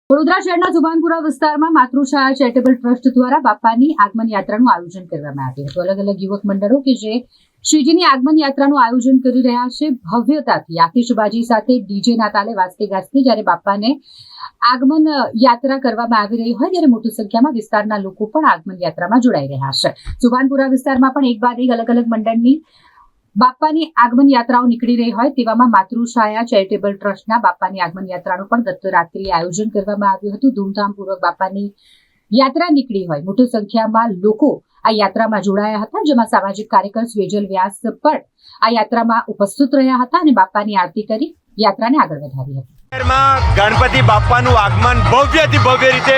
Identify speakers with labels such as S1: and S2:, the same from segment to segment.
S1: વડોદરા શહેરના સુભાનપુરા વિસ્તારમાં Matruchhaya charitable trust દ્વારા બાપાની આગમન યાત્રાનું આયોજન કરવામાં આવ્યું હતું। અલગ અલગ યુવક મંડળો કે જે શ્રીજીની આગમન યાત્રાનું આયોજન કરી રહ્યા છે, ભવ્યતાથી આતિશબાજી સાથે ડીજેના તાલે વાજતે ગાજતે જ્યારે બાપાને આગમન યાત્રા કરવામાં આવી રહી હોય ત્યારે મોટી સંખ્યામાં વિસ્તારના લોકો પણ આગમન યાત્રામાં જોડાઈ રહ્યા છે। સુભાનપુરા વિસ્તારમાં પણ એક બાદ એક અલગ અલગ મંડળની બાપાની આગમન યાત્રાઓ નીકળી રહી હોય તેવામાં માતૃછાયા ચેરિટેબલ ટ્રસ્ટના બાપાની આગમન યાત્રાનું પણ ગત રાત્રિએ આયોજન કરવામાં આવ્યું હતું। ધૂમધામપૂર્વક બાપાની યાત્રા નીકળી હોય મોટી સંખ્યામાં લોકો આ યાત્રામાં જોડાયા હતા, જેમાં સામાજિક કાર્યકર સ્વેજલ વ્યાસ પણ આ યાત્રામાં ઉપસ્થિત રહ્યા હતા અને બાપાની આરતી કરી યાત્રાને આગળ વધારી હતી।
S2: ગણપતિ બાપાનું આગમન ભવ્યથી ભવ્ય રીતે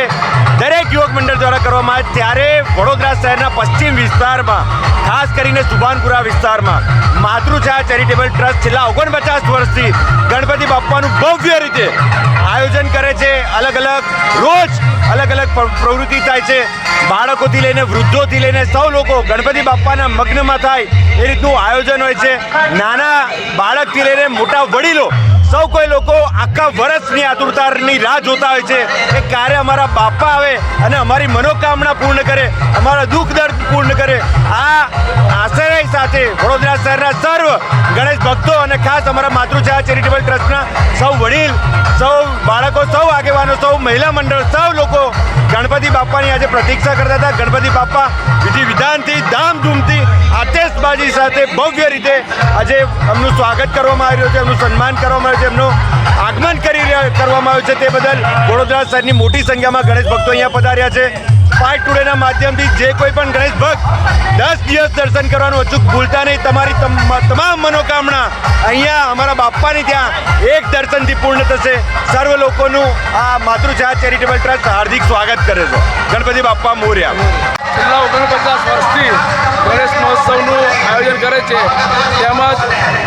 S2: દરેક યુવક મંડળ દ્વારા કરવામાં આવે ત્યારે વડોદરા શહેરના પશ્ચિમ વિસ્તારમાં ખાસ કરીને સુભાનપુરા વિસ્તારમાં માતૃછાયા ચેરિટેબલ ટ્રસ્ટ છેલ્લા 49 વર્ષથી ગણપતિ બાપાનું ભવ્ય રીતે આયોજન કરે છે। અલગ અલગ રોજ અલગ અલગ પ્રવૃત્તિ થાય છે। બાળકોથી લઈને વૃદ્ધોથી લઈને સૌ લોકો ગણપતિ બાપાના મગ્નમાં થાય એ રીતનું આયોજન હોય છે। નાના બાળકથી લઈને મોટા વડીલો સૌ કોઈ લોકો આખા વર્ષની આતુરતાની રાહ જોતા હોય છે કે ક્યારે અમારા બાપા આવે અને અમારી મનોકામના પૂર્ણ કરે, અમારા દુઃખ દર્દ પૂર્ણ કરે। આ આશય સાથે વડોદરા શહેરના સર્વ ગણેશ ભક્તો અને ખાસ અમારા માતૃછાયા ચેરિટેબલ ટ્રસ્ટના સૌ વડીલ, સૌ બાળકો, સૌ આગેવાનો, સૌ મહિલા મંડળ, સૌ લોકો ગણપતિ બાપાની આજે પ્રતીક્ષા કરતા હતા। ગણપતિ બાપા વિધિ વિધાનથી ધામધૂમથી આતિશબાજી સાથે ભવ્ય રીતે આજે એમનું સ્વાગત કરવામાં આવી રહ્યું છે, એમનું સન્માન કરવામાં આવ્યું છે, એમનું આગમન કરવામાં આવ્યું છે। તે બદલ વડોદરા શહેરની મોટી સંખ્યામાં ગણેશ ભક્તો અહીંયા પધાર્યા છે। સ્પાર્ક ટુડેના માધ્યમથી જે કોઈ પણ ગણેશ ભક્ત 10 દિવસ દર્શન કરવાનું અચૂક ભૂલતા નહીં। તમારી તમામ મનોકામના અહીંયા અમારા બાપાની ત્યાં એક દર્શનથી પૂર્ણ થશે। સર્વ લોકોનું આ માતૃછાયા ચેરિટેબલ ટ્રસ્ટ હાર્દિક સ્વાગત કરે છે। ગણપતિ બાપા મોર્યા।
S3: છેલ્લા 49 વર્ષથી ગણેશ મહોત્સવનું આયોજન કરે છે, તેમજ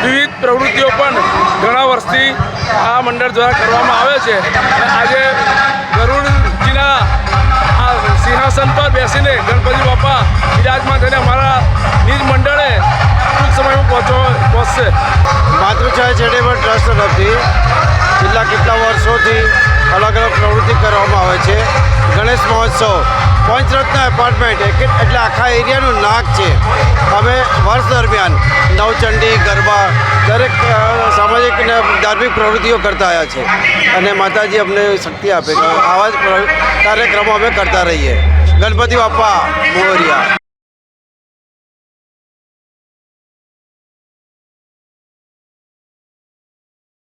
S3: વિવિધ પ્રવૃત્તિઓ પણ ઘણા વર્ષથી આ મંડળ દ્વારા કરવામાં આવે છે। આજે ગરુડજીના આ સિંહાસન પર બેસીને ગણપતિ બાપા બિરાજમાન થઈને અમારા નિજ મંડળે ટૂંક સમયમાં પહોંચશે।
S4: માતૃછાયા ચેરિટેબલ ટ્રસ્ટ તરફથી છેલ્લા કેટલા વર્ષોથી અલગ અલગ પ્રવૃત્તિ કરવામાં આવે છે। ગણેશ મહોત્સવ પંચરત્ન એપાર્ટમેન્ટ એટલે આખા એરિયાનું નાક છે। અમે વર્ષ દરમિયાન નવચંડી, ગરબા દરેક સામાજિક અને ધાર્મિક પ્રવૃત્તિઓ કરતા આવ્યા છે અને માતાજી અમને શક્તિ આપે છે। આવા જ કાર્યક્રમો અમે કરતા રહીએ। ગણપતિ બાપા મોર્યા।